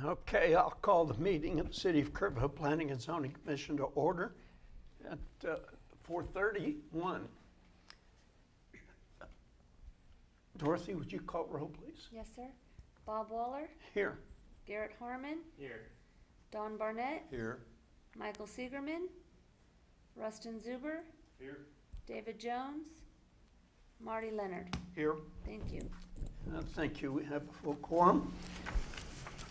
Okay, I'll call the meeting of the City of Kerrville Planning and Zoning Commission to order at 4:31. Dorothy, would you call roll, please? Yes, sir. Bob Waller. Here. Garrett Harmon. Here. Don Barnett. Here. Michael Siegerman. Rustin Zuber. Here. David Jones. Marty Leonard. Here. Thank you. Thank you. We have a full quorum.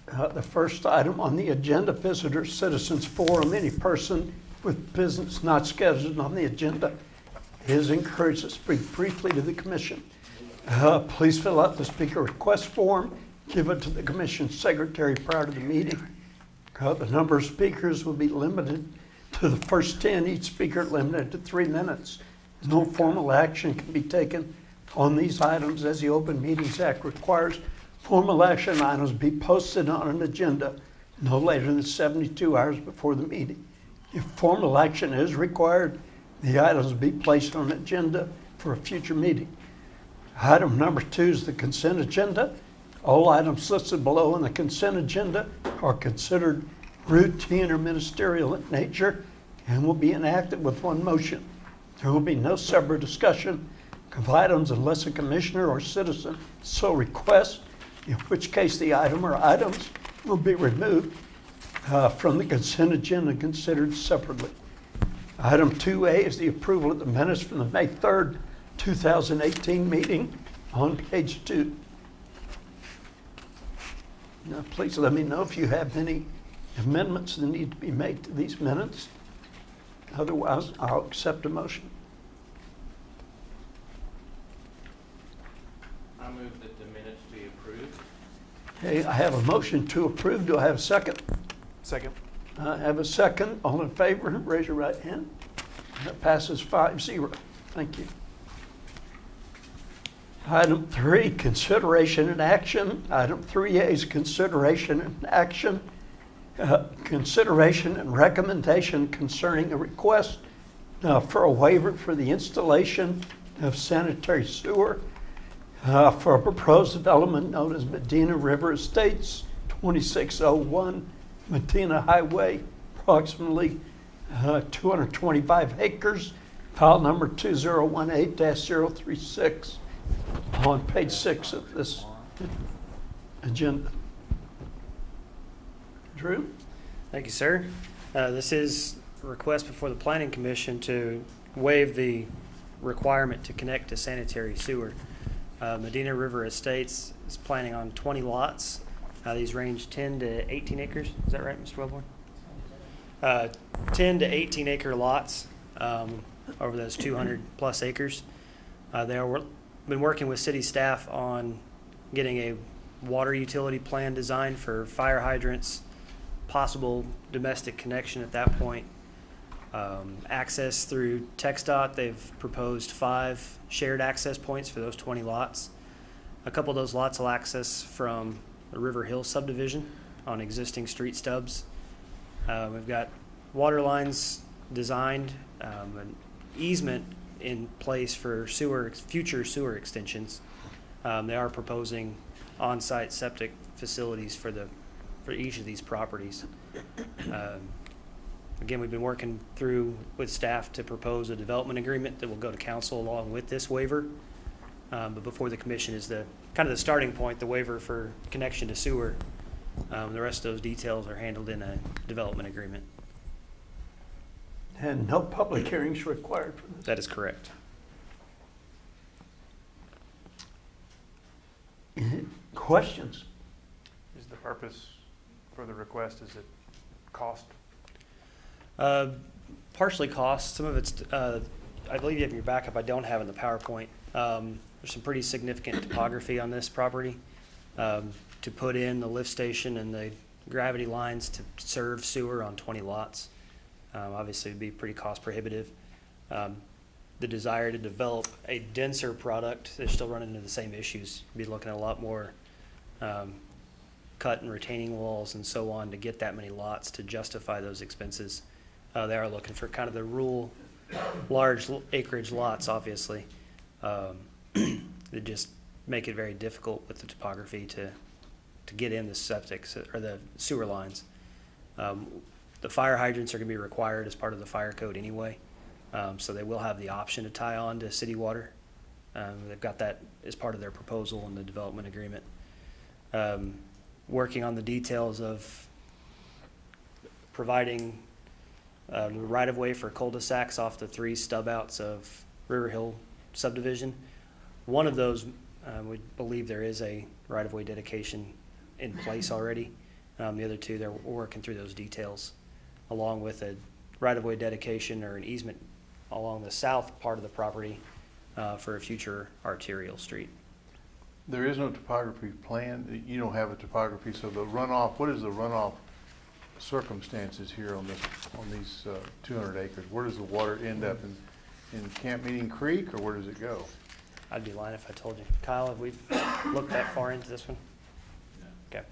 The first item on the agenda, Visitor Citizens Forum. Any person with business not scheduled on the agenda is encouraged to speak briefly to the commission. Please fill out the speaker request form, give it to the commission secretary prior to the meeting. The number of speakers will be limited to the first 10, each speaker limited to 3 minutes. No formal action can be taken on these items as the Open Meetings Act requires. Formal action items be posted on an agenda no later than 72 hours before the meeting. If formal action is required, the items will be placed on an agenda for a future meeting. Item number 2 is the consent agenda. All items listed below in the consent agenda are considered routine or ministerial in nature and will be enacted with one motion. There will be no separate discussion of items unless a commissioner or citizen so requests, in which case the item or items will be removed from the consent agenda and considered separately. Item 2A is the approval of the minutes from the May 3rd, 2018 meeting on page 2. Now, please let me know if you have any amendments that need to be made to these minutes. Otherwise, I'll accept a motion. I move that the minutes be approved. Okay, I have a motion to approve. Do I have a second? Second. I have a second. All in favor, raise your right hand. That passes 5-0. Thank you. Item 3, consideration and action. Item 3A is consideration and action. Consideration and recommendation concerning a request for a waiver for the installation of sanitary sewer for a proposed development known as Medina River Estates, 2601 Medina Highway, approximately 225 acres, file number 2018-036 on page 6 of this agenda. Drew? Thank you, sir. This is a request before the Planning Commission to waive the requirement to connect to sanitary sewer. Medina River Estates is planning on 20 lots. These range 10 to 18 acres. Is that right, Mr. Wellborn? 10 to 18 acre lots over those 200 plus acres. They are been working with city staff on getting a water utility plan designed for fire hydrants, possible domestic connection at that point. Access through TxDOT, they've proposed 5 shared access points for those 20 lots. A couple of those lots will access from the River Hill subdivision on existing street stubs. We've got water lines designed, an easement in place for future sewer extensions. They are proposing on-site septic facilities for each of these properties. Again, we've been working through with staff to propose a development agreement that will go to council along with this waiver. But before the commission is the starting point, the waiver for connection to sewer. The rest of those details are handled in a development agreement. And no public hearings required for this. That is correct. Questions? Is the purpose for the request, is it cost? Partially cost. Some of it's, I believe you have in your backup, I don't have in the PowerPoint. There's some pretty significant topography on this property. To put in the lift station and the gravity lines to serve sewer on 20 lots. Obviously it would be pretty cost prohibitive. The desire to develop a denser product, they're still running into the same issues. Be looking at a lot more cut and retaining walls and so on to get that many lots to justify those expenses. They are looking for kind of the rural, large acreage lots, obviously. That just make it very difficult with the topography to to get in the septic or the sewer lines. The fire hydrants are going to be required as part of the fire code anyway, so they will have the option to tie on to city water. They've got that as part of their proposal in the development agreement. Working on the details of providing the right-of-way for cul-de-sacs off the 3 stub outs of River Hill subdivision. One of those, we believe there is a right-of-way dedication in place already. The other 2, they're working through those details, along with a right-of-way dedication or an easement along the south part of the property for a future arterial street. There is no topography plan. You don't have a topography, so the runoff, what is the runoff circumstances here on these 200 acres? Where does the water end up in Camp Meeting Creek, or where does it go? I'd be lying if I told you. Kyle, have we looked that far into this one? Okay.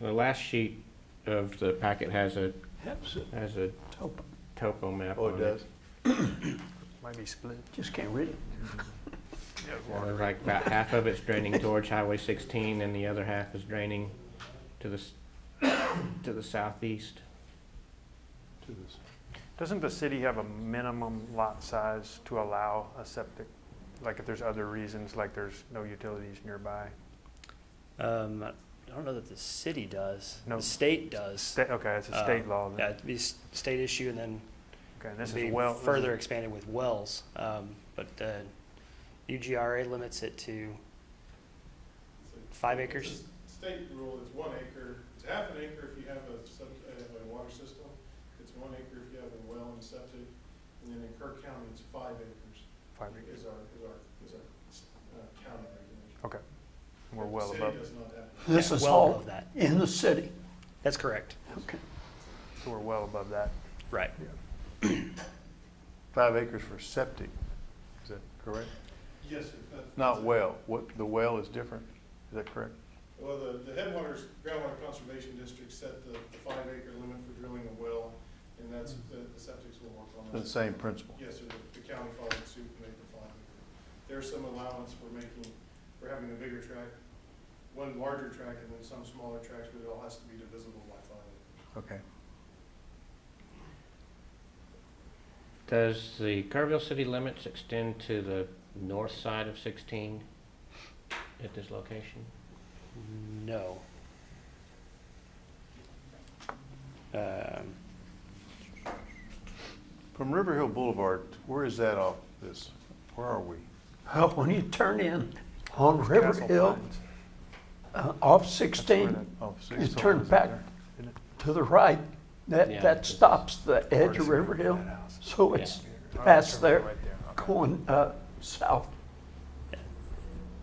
The last sheet of the packet has a Topo. topo map Oh, on it does? Might be split. Just can't read it. Like about half of it's draining towards Highway 16, and the other half is draining to the southeast. To this. Doesn't the city have a minimum lot size to allow a septic? Like if there's other reasons, like there's no utilities nearby? I don't know that the city does. No. The state does. Okay, it's a state law then. Yeah, it'd be state issue, and then Okay, and this be is well. further expanded with wells. But UGRA limits it to 5 acres. It's a state rule, it's 1 acre. It's half an acre if you have a water system. It's 1 acre if you have a well and septic. And then in Kirk County, it's 5 acres. 5 acres. Is our county regulation. Okay, we're well The above. city does not have. This Yeah, is well all above that. in the city. That's correct. Okay. So we're well above that. Right. 5 acres for septic, is that correct? Yes, sir. Not well. What, the well is different, is that correct? Well, the Headwaters Groundwater Conservation District set the 5 acre limit for drilling a well, and that's, the septics will work on that. The same principle. Yes, sir, the county followed suit and made the 5 acre. There's some allowance for having a bigger tract, one larger tract and then some smaller tracts, but it all has to be divisible by 5 acres. Okay. Does the Kerrville city limits extend to the north side of 16 at this location? No. From River Hill Boulevard, where is that off this? Where are we? Well, when you turn in on River Castle Hill, Pines. off That's 16, where that- Oh, you 6 turn is back there. isn't it? to the right, Yeah. that stops the edge of River Hill. So it's past there, Right there. Okay. going south.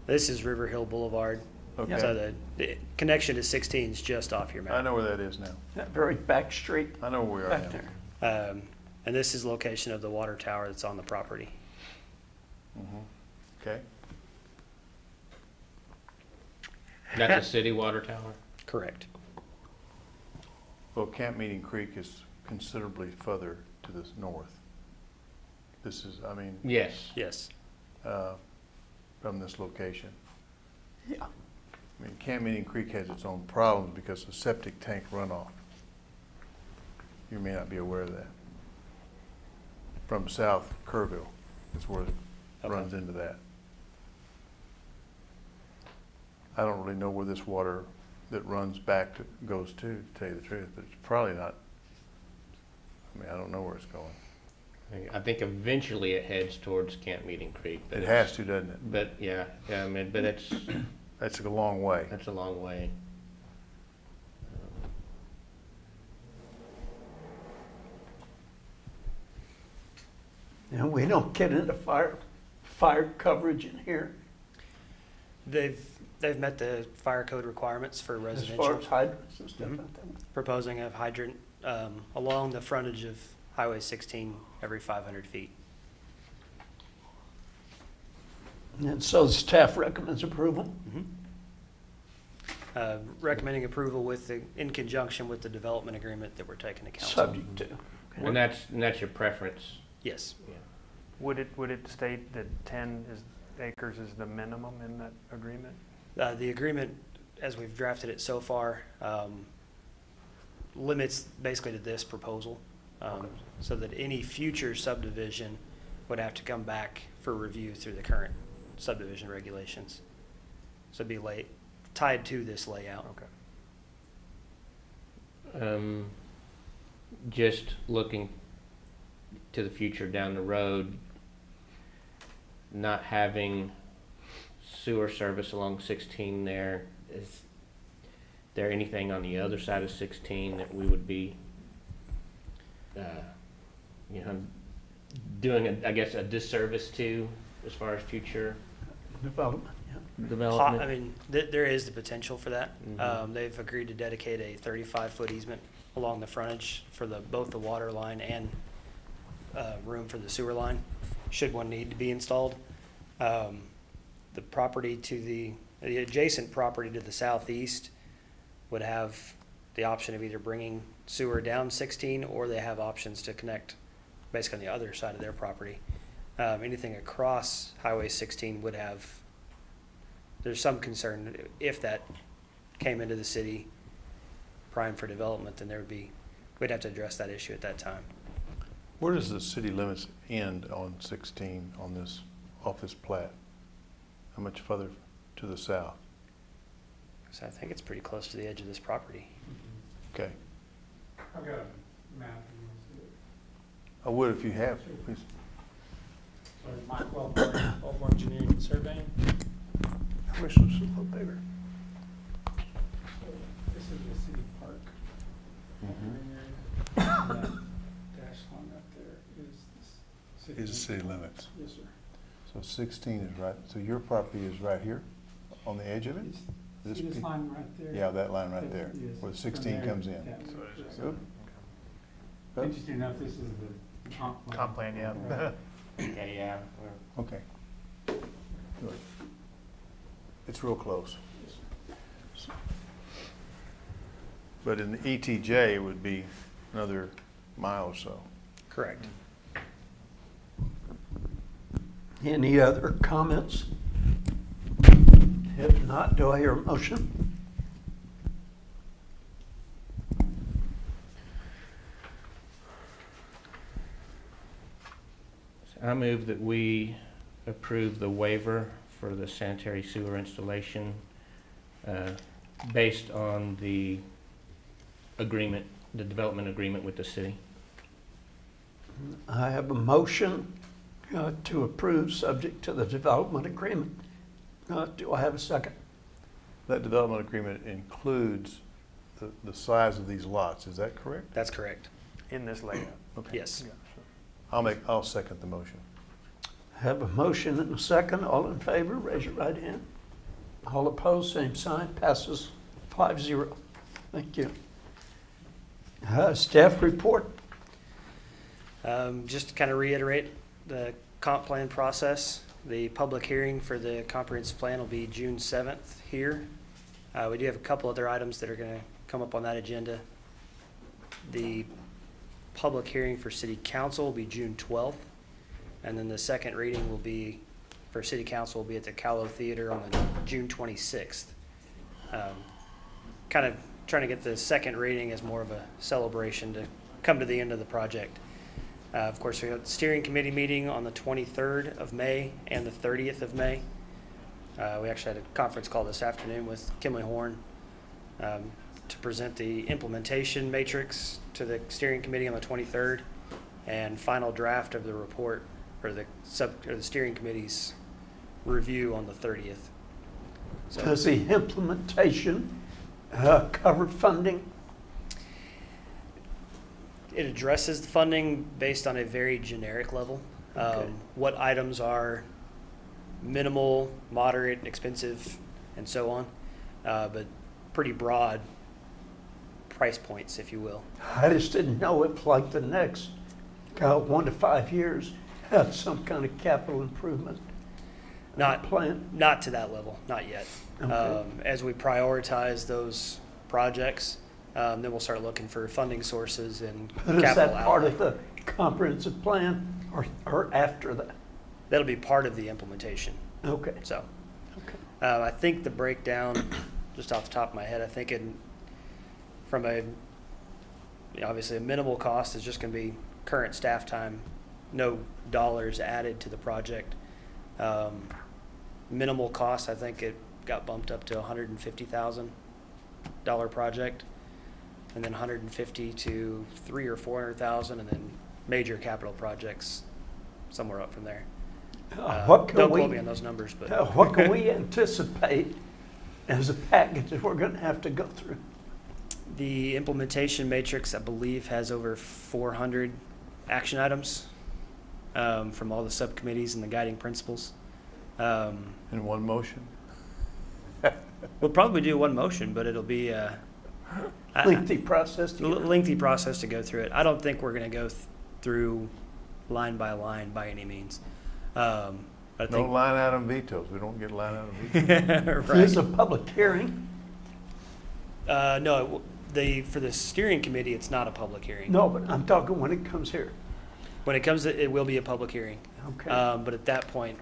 This is River Hill Boulevard. Okay. So the connection to 16 is just off your I map. know where that is now. That very back street I know where we are back now. there. And this is location of the water tower that's on the property. Mhm. Okay. That's a city water tower? Correct. Well, Camp Meeting Creek is considerably further to the north. This is, I mean, Yes. Yes. from this location. Yeah. I mean, Camp Meeting Creek has its own problems because of septic tank runoff. You may not be aware of that. From south, Kerrville is where it Okay. runs into that. I don't really know where this water that runs back goes to tell you the truth, but it's probably not, I mean, I don't know where it's going. I think eventually it heads towards Camp Meeting Creek. but It it's- has to, doesn't it? But, yeah, I mean, but That's a long way. that's a long way. And we don't get into fire coverage in here They've met the fire code requirements for as far residential, as hydrants and stuff Mhm. like that. proposing a hydrant along the frontage of Highway 16 every 500 feet. And so the staff recommends approval. Recommending approval in conjunction with the development agreement that we're taking to council. Subject to. And that's your preference? Yes. Yeah. Would it state that 10 acres is the minimum in that agreement? The agreement as we've drafted it so far, limits basically to this proposal. So that any future subdivision would have to come back for review through the current subdivision regulations. So it'd be tied to this layout. Okay. Just looking to the future down the road, not having sewer service along 16 there, is there anything on the other side of 16 that we would be, doing, I guess, a disservice to as far as future Development, development? I mean, there is the potential for that. Mhm. They've agreed to dedicate a 35-foot easement along the frontage for both the water line and room for the sewer line, should one need to be installed. The property the adjacent property to the southeast would have the option of either bringing sewer down 16, or they have options to connect basically on the other side of their property. Anything across Highway 16 would have, there's some concern if that came into the city prime for development, then we'd have to address that issue at that time. Where does the city limits end on 16 on this office plat? How much further to the south? So I think it's pretty close to the edge of this property. Okay. I've got a map. You want to see it? I would if you have, please. So Mike Wellborn Engineering and Surveying. I wish it was a little bigger. So this is the city park. Mm-hmm. And that dash line up there is the city. Is the city limits. Yes, sir. So 16 is right, so your property is right here on the edge of it? See this piece? line right there? Yeah, that line right there, Yes. where the From 16 there, comes in. yeah, So it is just- Good. Interesting enough, this is the comp plan. Comp plan, yeah. Right. Yeah. Okay. Good. It's real close. But in the ETJ, it would be another mile or so. Correct. Any other comments? If not, do I hear a motion? I move that we approve the waiver for the sanitary sewer installation based on the agreement, the development agreement with the city. I have a motion to approve, subject to the development agreement. Do I have a second? That development agreement includes the size of these lots, is that correct? That's correct. In this layout. Okay. Yes. Yeah, sure. I'll second the motion. Have a motion and a second. All in favor, raise your right hand. All opposed, same sign. Passes 5-0. Thank you. Staff report. Just to kind of reiterate the comp plan process, the public hearing for the comprehensive plan will be June 7th here. We do have a couple other items that are going to come up on that agenda. The public hearing for city council will be June 12th. And then the second reading will be, for city council, will be at the Callow Theater on the June 26th. Kind of trying to get the second reading as more of a celebration to come to the end of the project. Of course, we have the steering committee meeting on the 23rd of May and the 30th of May. We actually had a conference call this afternoon with Kimley Horn to present the implementation matrix to the steering committee on the 23rd, and final draft of the report for the steering committee's review on the 30th. So Does the implementation cover funding? it addresses the funding based on a very generic level. Okay. What items are minimal, moderate, expensive, and so on, but pretty broad price points, if you will. I just didn't know if like the next 1 to 5 years had some kind of capital improvement Not plan. Not to that level, not yet. Okay. As we prioritize those projects, then we'll start looking for funding sources and But is capital that part outlay. of the comprehensive plan or after that? That'll be part of the implementation. Okay. So Okay. I think the breakdown just off the top of my head, I think from obviously a minimal cost is just going to be current staff time, no dollars added to the project. Minimal cost, I think it got bumped up to $150,000 project, and then 150 to 300,000 or 400,000, and then major capital projects somewhere up from there. What can Don't we, quote me on those numbers, but what can we anticipate as a package that we're going to have to go through? the implementation matrix, I believe, has over 400 action items from all the subcommittees and the guiding principles. In one motion? We'll probably do one motion, but it'll be Lengthy process to get lengthy process to go through it. I don't think we're going to go through line by line by any means. I No think line item vetoes. We don't get line item vetoes. This is right. a public hearing. No, for the steering committee, it's not a public hearing. No, but I'm talking when it comes here. When it comes to it, will be a public hearing. Okay. But at that point,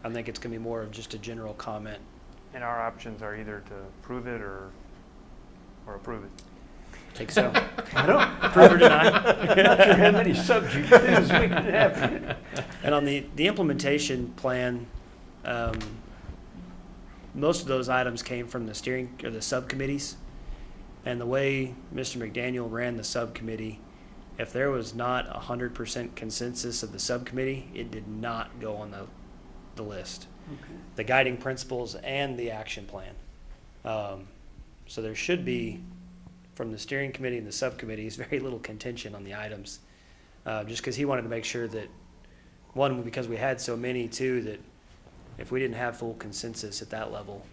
I think it's going to be more of just a general comment. And our options are either to approve it or approve it. Think so. I don't, Approve or deny. not sure how many subject things we can have. And on the implementation plan, most of those items came from the steering or the subcommittees. And the way Mr. McDaniel ran the subcommittee, if there was not 100% consensus of the subcommittee, it did not go on the list. Okay. The guiding principles and the action plan. So there should be, from the steering committee and the subcommittees, very little contention on the items. Just because he wanted to make sure that, one, because we had so many, two, that if we didn't have full consensus at that level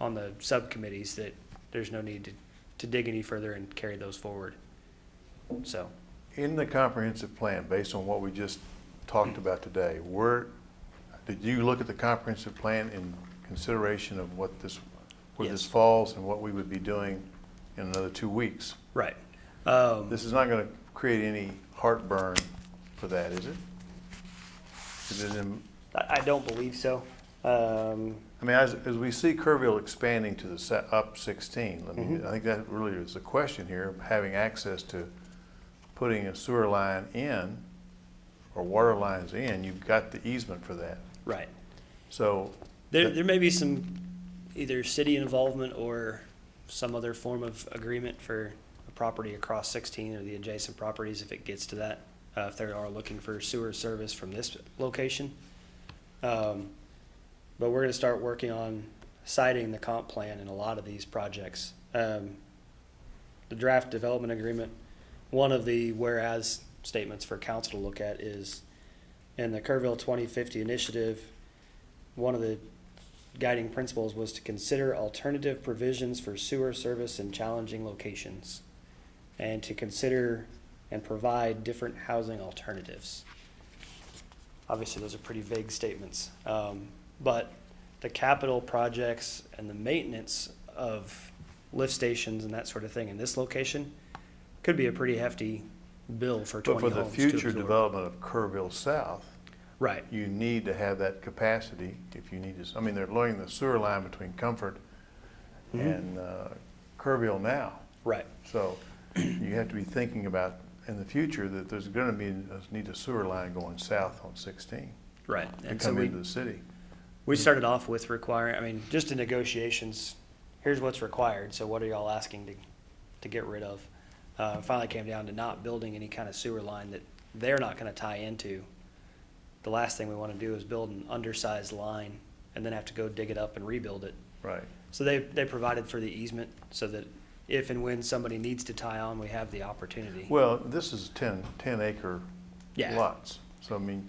on the subcommittees, that there's no need to dig any further and carry those forward. So, In the comprehensive plan, based on what we just talked about today, did you look at the comprehensive plan in consideration of where Yes. this falls and what we would be doing in another 2 weeks? right. This is not going to create any heartburn for that, is it? Is it in, I don't believe so. I mean, as we see Kerrville expanding to the up 16, I mean, I think that really is the question here, having access to putting a sewer line in or water lines in. You've got the easement for that. Right. So There may be some either city involvement or some other form of agreement for a property across 16 or the adjacent properties if it gets to that, if they are looking for sewer service from this location. But we're going to start working on citing the comp plan in a lot of these projects. The draft development agreement, one of the whereas statements for council to look at is in the Kerrville 2050 initiative, one of the guiding principles was to consider alternative provisions for sewer service in challenging locations and to consider and provide different housing alternatives. Obviously, those are pretty vague statements, but the capital projects and the maintenance of lift stations and that sort of thing in this location could be a pretty hefty bill for 20 But for the homes to future absorb. development of Kerrville South, Right. you need to have that capacity if you need to. I mean, they're laying the sewer line between Comfort and Kerrville now. Right. So you have to be thinking about in the future that there's going to be need a sewer line going south on 16 Right. to And so come into the city. we started off with requiring, I mean, just in negotiations, here's what's required, so what are y'all asking to get rid of? Finally came down to not building any kind of sewer line that they're not gonna tie into. The last thing we wanna do is build an undersized line and then have to go dig it up and rebuild it. Right. So they provided for the easement so that if and when somebody needs to tie on, we have the opportunity. Well, this is 10 acre Yeah. lots. So I mean,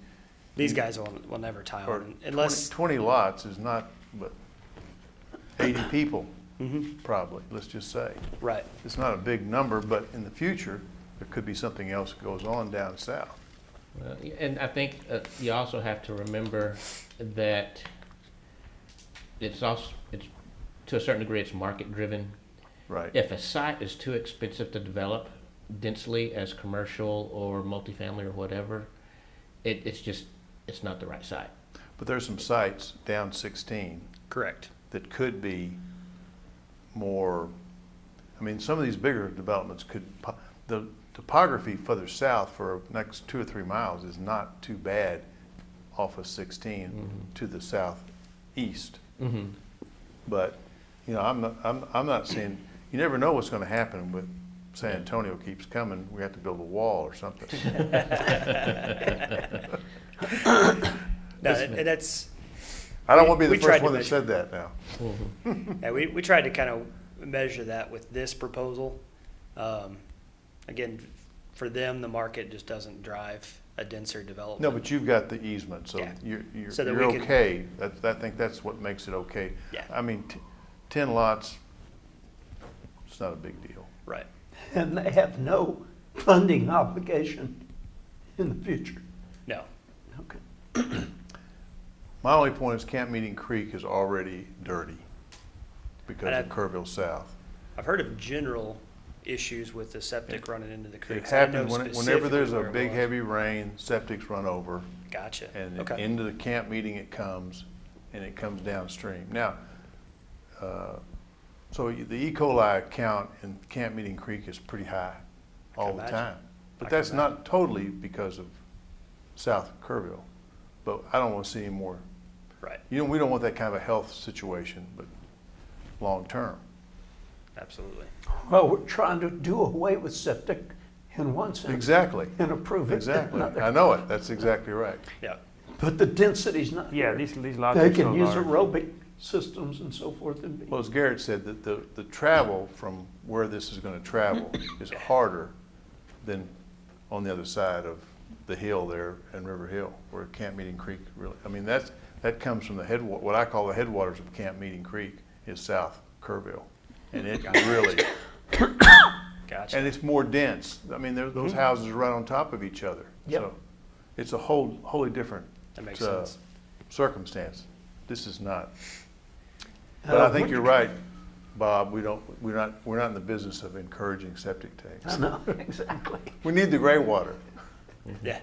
These guys will never tie or on unless, 20 lots is not but 80 people Mhm. probably. Let's just say. right, It's not a big number, but in the future, there could be something else that goes on down south. And I think you also have to remember that it's to a certain degree, it's market driven. Right. If a site is too expensive to develop densely as commercial or multifamily or whatever, it's not the right site. But there's some sites down 16 correct. that could be more, I mean, some of these bigger developments could, the topography further south for the next 2 or 3 miles is not too bad off of 16 to the southeast. But, you know, I'm not saying, you never know what's going to happen with San Antonio keeps coming. We have to build a wall or something. No, and that's, I don't want to be we the tried first to one that measure- said that now. yeah, we tried to kind of measure that with this proposal. Again, for them, the market just doesn't drive a denser development. No, but you've got the easement, so Yeah. you're So that you're we can- okay. I think that's what makes it okay. Yeah. I mean, 10 lots, it's not a big deal. Right. And they have no funding obligation in the future. No. Okay. My only point is Camp Meeting Creek is already dirty because And of Kerrville South. I've heard of general issues with the septic running into the It creeks. I didn't know happens whenever there's specifically a where it big was. heavy rain, septics run over, Gotcha. and Okay. into the camp meeting it comes, and it comes downstream. Now, so the E. coli count in Camp Meeting Creek is pretty high all the imagine. time. But I can that's not totally because of south of Kerrville. But I don't want to see any more. Right. You know, we don't want that kind of a health situation, but long term. Absolutely. Well, we're trying to do away with septic in one sense. Exactly. And approve it in Exactly. another. I know it. That's exactly right. Yeah. But the density's not Yeah, here. these lots They are so can use large. aerobic systems and so forth. And be- Well, as Garrett said, that the travel from where this is going to travel is harder than on the other side of the hill there in River Hill, where Camp Meeting Creek really, I mean, that comes from the what I call the headwaters of Camp Meeting Creek is south Kerrville. And it really, Gotcha. and it's more dense. I mean, those houses are right on top of each other. Yep. So it's a wholly different That makes uh, sense. circumstance. This is not. But I think what- you're right, Bob. We're not in the business of encouraging septic I tanks. know, exactly. We need the gray water. Yeah.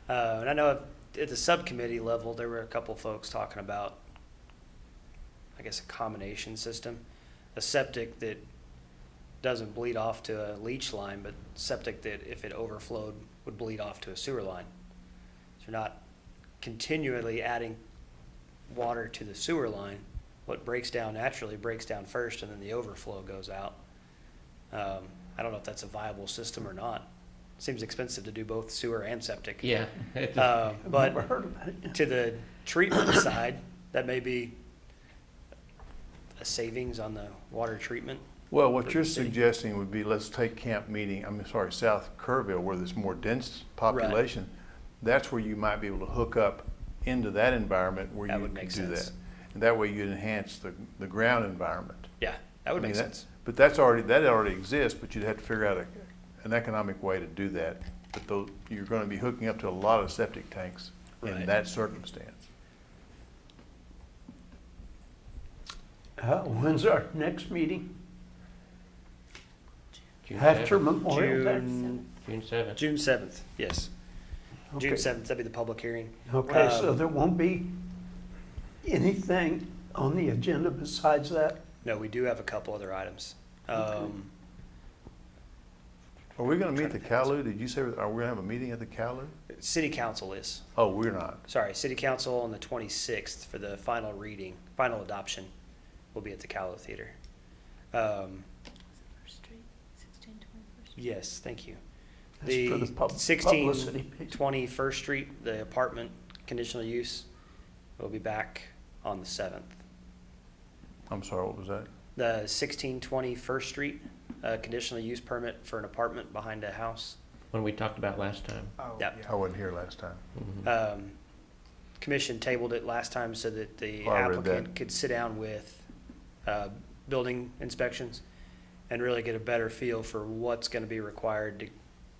And I know at the subcommittee level, there were a couple folks talking about, I guess, a combination system. A septic that doesn't bleed off to a leach line, but septic that if it overflowed would bleed off to a sewer line. So you're not continually adding water to the sewer line. What breaks down naturally breaks down first, and then the overflow goes out. I don't know if that's a viable system or not. Seems expensive to do both sewer and septic. Yeah. I've never But heard of that. to the treatment side, that may be a savings on the water treatment. Well, what For you're the city. suggesting would be, let's take Camp Meeting, South Kerrville, where there's more dense population. That's where you might be able to hook up into that environment where That you would could make do that. sense. And that way you'd enhance the ground environment. Yeah, that would I mean, make that- sense. But that already exists, but you'd have to figure out an economic way to do that. But you're going to be hooking up to a lot of septic tanks in Right. that circumstance. When's our next meeting? June After 7th. Memorial Day? June 7th. June 7th, yes. June Okay. 7th, that'd be the public hearing. Okay, so Um, there won't be anything on the agenda besides that? No, we do have a couple other items. Are we going to meet the Calu? Did you say, are we going to have a meeting at the Calu? City council is. Oh, we're not. Sorry, city council on the 26th for the final reading, final adoption will be at the Callow Theater. First Street, 1621 Yes, thank you. That's for the publicity piece. 1620 First Street, the apartment conditional use, will be back on the 7th. I'm sorry, what was that? The 1620 First Street, conditional use permit for an apartment behind a house. One we talked about last time. Oh, Yep. I wasn't here last time. Commission tabled it last time so that the Oh, I read applicant that. could sit down with building inspections and really get a better feel for what's going to be required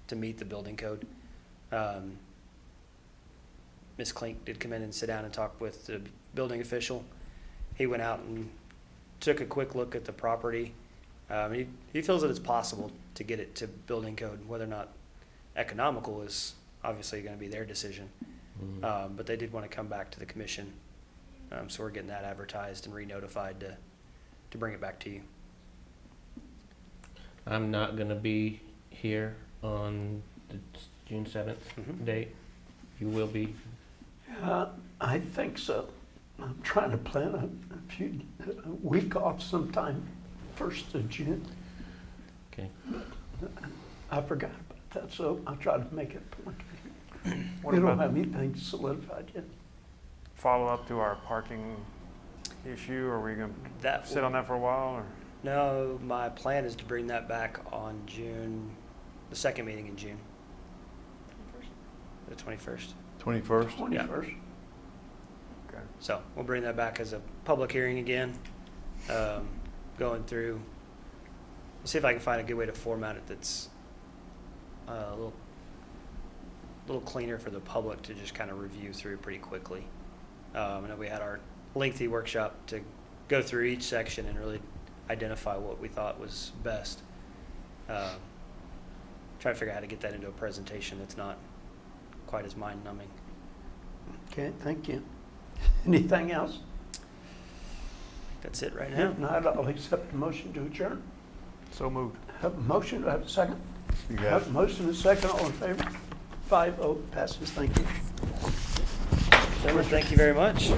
to meet the building code. Ms. Klink did come in and sit down and talk with the building official. He went out and took a quick look at the property. He feels that it's possible to get it to building code. Whether or not economical is obviously going to be their decision. But they did want to come back to the commission. So we're getting that advertised and re-notified to bring it back to you. I'm not gonna be here on the June 7th Mhm. date. You will be. I think so. I'm trying to plan a week off sometime, 1st of June. Okay. I forgot about that, so I'll try to make it. What We don't about have anything solidified yet. follow up to our parking issue? Are we gonna That sit on that for a while, or? No, my plan is to bring that back on June, the second meeting in June, the 21st. 21st? 21st. Okay. So we'll bring that back as a public hearing again, going through, see if I can find a good way to format it that's a little cleaner for the public to just kind of review through pretty quickly. I know we had our lengthy workshop to go through each section and really identify what we thought was best. Try to figure out how to get that into a presentation that's not quite as mind-numbing. Okay, thank you. Anything else? That's it right now. If not, I'll accept the motion to adjourn. So moved. Have a motion, do I have a second? You got Have it. a motion and a second, all in favor? 5-0 passes, thank you. Gentlemen, thank you very much.